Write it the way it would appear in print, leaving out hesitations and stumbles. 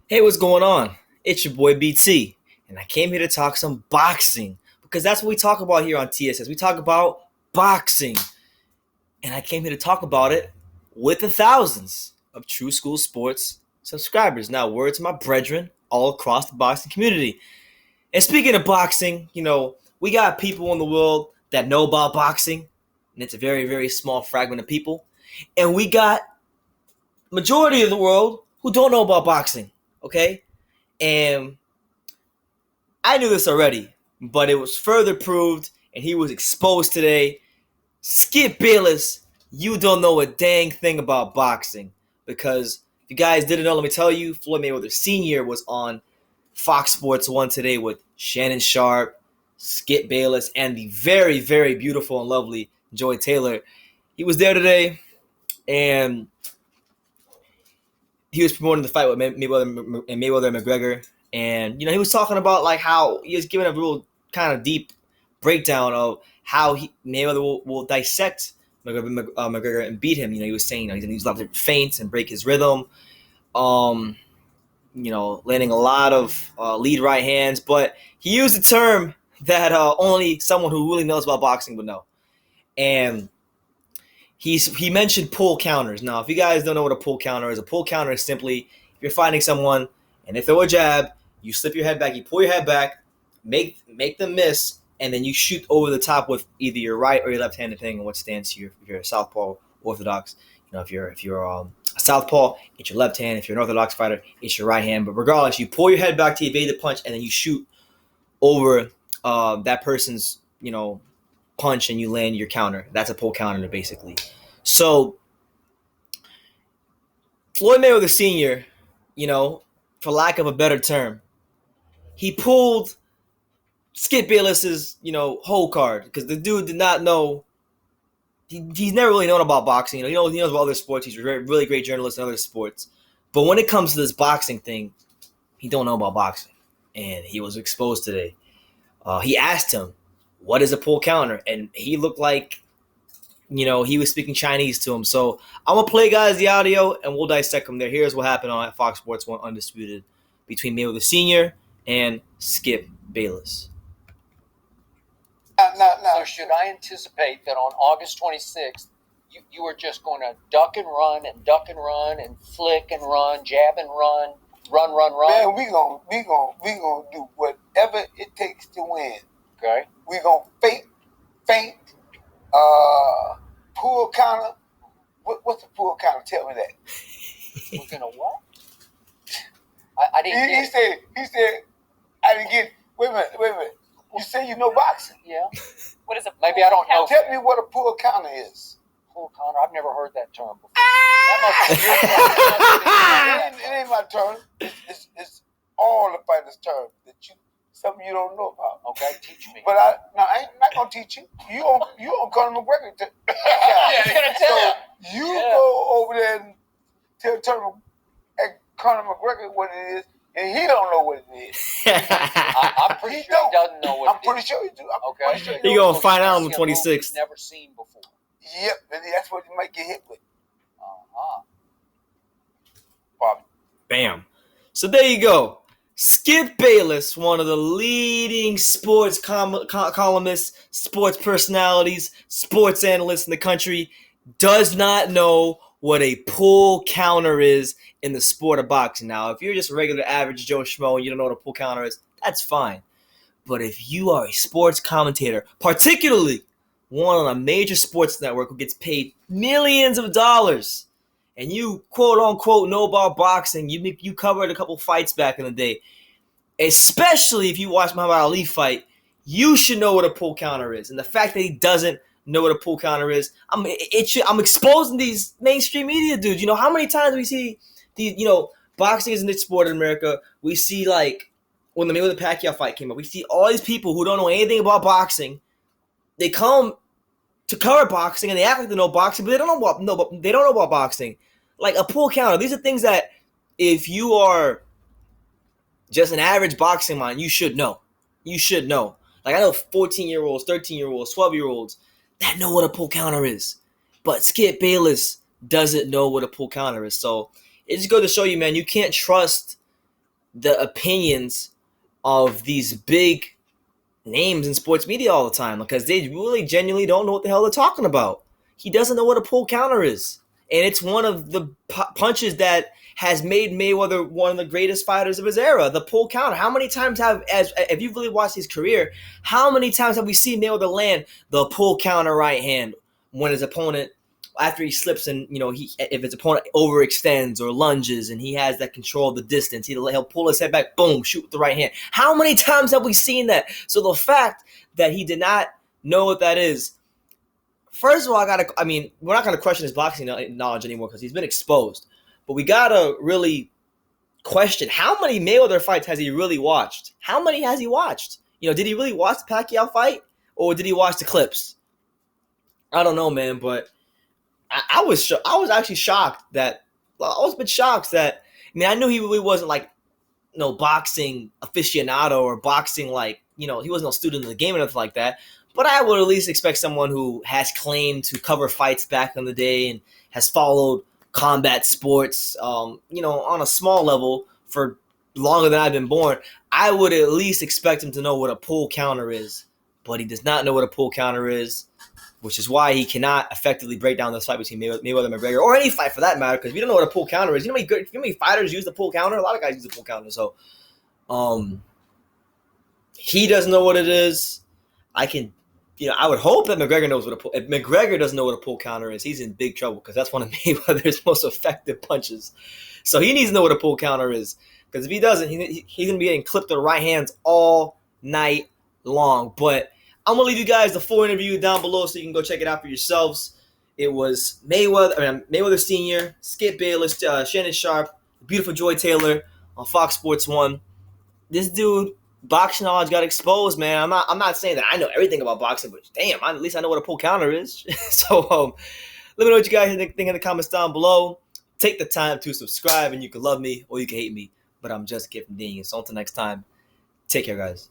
Hey, what's going on? It's your boy BT, and I came here to talk some boxing because that's what we talk about here on TSS. We talk about boxing, and I came here to talk about it with the thousands of True School Sports subscribers. Now, word to my brethren all across the boxing community. And speaking of boxing, we got people in the world that know about boxing, and it's a very, very small fragment of people. And we got majority of the world who don't know about boxing, okay? And I knew this already, but it was further proved, and he was exposed today. Skip Bayless, you don't know a dang thing about boxing. Because if you guys didn't know, let me tell you, Floyd Mayweather Sr. was on Fox Sports 1 today with Shannon Sharp, Skip Bayless, and the very, very beautiful and lovely Joy Taylor. He was there today, and he was promoting the fight with Mayweather and McGregor. And, he was talking about like how he was giving a real kind of deep breakdown of how Mayweather will dissect McGregor and beat him. He was saying he's going to use a lot of feints and break his rhythm. Landing a lot of lead right hands. But he used a term that only someone who really knows about boxing would know. And he mentioned pull counters. Now, if you guys don't know what a pull counter is, a pull counter is simply if you're fighting someone and they throw a jab, you slip your head back, you pull your head back, make them miss, and then you shoot over the top with either your right or your left hand, depending on what stance if you're a southpaw orthodox. If you're a southpaw, it's your left hand. If you're an orthodox fighter, it's your right hand. But regardless, you pull your head back to evade the punch, and then you shoot over that person's punch, and you land your counter. That's a pull counter, basically. So Floyd Mayweather Sr., for lack of a better term, he pulled Skip Bayless's, whole card because the dude did not know. He's never really known about boxing. He knows about other sports. He's a really great journalist in other sports. But when it comes to this boxing thing, he don't know about boxing. And he was exposed today. He asked him, what is a pull counter? And he looked like, he was speaking Chinese to him. So I'm going to play, guys, the audio, and we'll dissect them there. Here's what happened on Fox Sports 1 Undisputed between Mayweather Sr. and Skip Bayless. Now, should I anticipate that on August 26th, you are just going to duck and run and flick and run, jab and run? Man, we gonna do whatever it takes to win. Okay. We gonna feint, pull counter. What's a pull counter? Tell me that. We're gonna what? I didn't. He said. I didn't get. Wait a minute. You say you know boxing? Yeah. What is it? Maybe I don't know. Tell me what a pull counter is. Pull counter? I've never heard that term before. That must be your term. It ain't my term. It's all the fighters' term that something you don't know about. Okay, teach me. But I'm not gonna teach you. You on Conor McGregor? Yeah, you're gonna tell you go over there and tell Conor McGregor what it is. And he don't know what it is. I'm pretty sure he doesn't know what it is. I'm pretty sure he do. Okay. Sure You're going to find out on the 26th. Never seen before. Yep, and that's what you might get hit with. Bobby. Bam. So there you go. Skip Bayless, one of the leading sports columnists, sports personalities, sports analysts in the country, does not know what a pull counter is in the sport of boxing. Now, if you're just a regular average Joe Schmo and you don't know what a pull counter is, that's fine. But if you are a sports commentator, particularly one on a major sports network who gets paid millions of dollars, and you quote-unquote know about boxing, you covered a couple fights back in the day, especially if you watch Muhammad Ali fight, you should know what a pull counter is. And the fact that he doesn't know what a pull counter is, I'm exposing these mainstream media dudes. How many times we see boxing is a niche sport in America. We see, like, when the Mayweather Pacquiao fight came up, we see all these people who don't know anything about boxing. They come to cover boxing and they act like they know boxing, but they don't know about boxing. Like a pull counter. These are things that if you are just an average boxing mind, you should know. You should know. Like, I know 14-year-olds, 13-year-olds, 12-year-olds that know what a pull counter is. But Skip Bayless doesn't know what a pull counter is. So it just goes to show you, man, you can't trust the opinions of these big names in sports media all the time because they really genuinely don't know what the hell they're talking about. He doesn't know what a pull counter is. And it's one of the punches that has made Mayweather one of the greatest fighters of his era, the pull counter. How many times if you've really watched his career, how many times have we seen Mayweather land the pull counter right hand when his opponent, after he slips and, if his opponent overextends or lunges and he has that control of the distance, he'll pull his head back, boom, shoot with the right hand. How many times have we seen that? So the fact that he did not know what that is, first of all, we're not gonna question his boxing knowledge anymore because he's been exposed. But we gotta really question how many Mayweather fights has he really watched? How many has he watched? Did he really watch the Pacquiao fight or did he watch the clips? I don't know, man. But I was actually shocked that I was a bit shocked that I knew he really wasn't like boxing aficionado or boxing he wasn't no student of the game or nothing like that. But I would at least expect someone who has claimed to cover fights back in the day and has followed combat sports, on a small level for longer than I've been born. I would at least expect him to know what a pull counter is. But he does not know what a pull counter is, which is why he cannot effectively break down this fight between Mayweather and McGregor, or any fight for that matter, because we don't know what a pull counter is. You know how many fighters use the pull counter? A lot of guys use the pull counter. So he doesn't know what it is. I would hope that McGregor knows what if McGregor doesn't know what a pull counter is, he's in big trouble because that's one of Mayweather's most effective punches. So he needs to know what a pull counter is because if he doesn't, he's going to be getting clipped with the right hands all night long. But I'm going to leave you guys the full interview down below so you can go check it out for yourselves. It was Mayweather Sr., Skip Bayless, Shannon Sharp, beautiful Joy Taylor on Fox Sports 1. This dude, boxing knowledge got exposed, man. I'm not saying that I know everything about boxing, but damn, at least I know what a pull counter is. So let me know what you guys think in the comments down below. Take the time to subscribe, and you can love me or you can hate me, but I'm just Kid from Dean. So until next time, take care, guys.